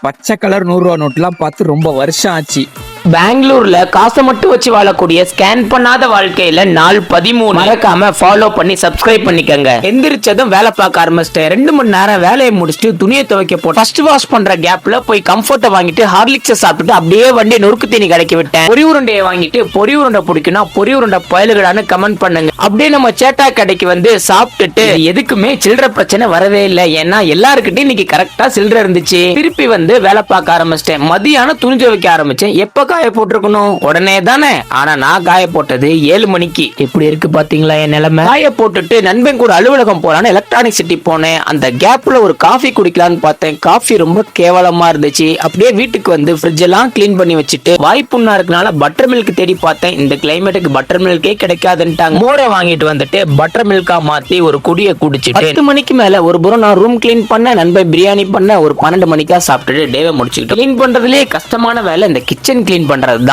பச்சை கலர் 100 ரூபா நோட்லாம் பார்த்து ரொம்ப வருஷம் ஆச்சு. பெங்களூர்ல காசை மட்டும் வச்சு வாழக்கூடிய ஸ்கேன் பண்ணாத வாழ்க்கையில நாள் 13 மறக்காம ஃபாலோ பண்ணி சப்ஸ்கிரைப் பண்ணிக்கங்க. எந்திரிச்சதும் வேலை பார்க்க ஆரம்பிச்சிட்டேன். 2 மணி நேரம் வேலையை முடிச்சுட்டு துணியை துவைக்க போட்டு ஃபர்ஸ்ட் வாஷ் பண்ற கேப்ல போய் கம்ஃபர்ட்டை வாங்கிட்டு ஹார்லிக்ஸை சாப்பிட்டுட்டு அப்படியே வண்டி நொறுக்கு தீனி கடைக்கு விட்டேன். பொரி உருண்டையை வாங்கிட்டு பொரி உருண்டை பிடிக்கும்னா பொரி உருண்டை பயலுகளான்னு கமெண்ட் பண்ணுங்க. அப்படியே நம்ம சேட்டா கடைக்கு வந்து சாப்பிட்டுட்டு எதுக்குமே சில்லற பிரச்சனை வரவே இல்லை. ஏன்னா எல்லாருக்கிட்டையும் இன்னைக்கு கரெக்டா சில்லற இருந்துச்சு. திருப்பி வந்து வேலை பார்க்க ஆரம்பிச்சிட்டேன். மதியானம் துணி துவைக்க ஆரம்பிச்சேன். எப்ப காய போட்டிருக்கணும் உடனே தானே. ஆனா நான் காய போட்டது 7 மணிக்கு. எப்படி இருக்கு பாத்தீங்களா என் நிலைமை. காய போட்டுட்டு நண்பன் கூட அலுவலகம் போலான்னு எலக்ட்ரானிக் சிட்டி போனேன். அந்த கேப்ல ஒரு காஃபி குடிக்கலான்னு பார்த்தேன். காஃபி ரொம்ப கேவலமா இருந்துச்சு. அப்படியே வீட்டுக்கு வந்து ஃப்ரிட்ஜ் எல்லாம் கிளீன் பண்ணி வச்சுட்டு வாய்ப்புண்ணா இருக்கனால பட்டர் மில்க் தேடி பார்த்தேன். இந்த கிளைமேட்டுக்கு பட்டர் மில்கே கிடைக்காதுன்ட்டாங்க. மோரை வாங்கிட்டு வந்துட்டு பட்டர் மில்கா மாத்தி ஒரு குடியை குடிச்சிட்டு 10 மணிக்கு மேல ஒரு புறம் நான் ரூம் கிளீன் பண்ண, நண்பன் பிரியாணி பண்ண, ஒரு 12 மணிக்கா சாப்பிட்டுட்டு டேவை முடிச்சுக்கிட்டு. கிளீன் பண்றதுலயே கஷ்டமான வேலை இந்த கிச்சன் கிளீன் பண்றது தான்.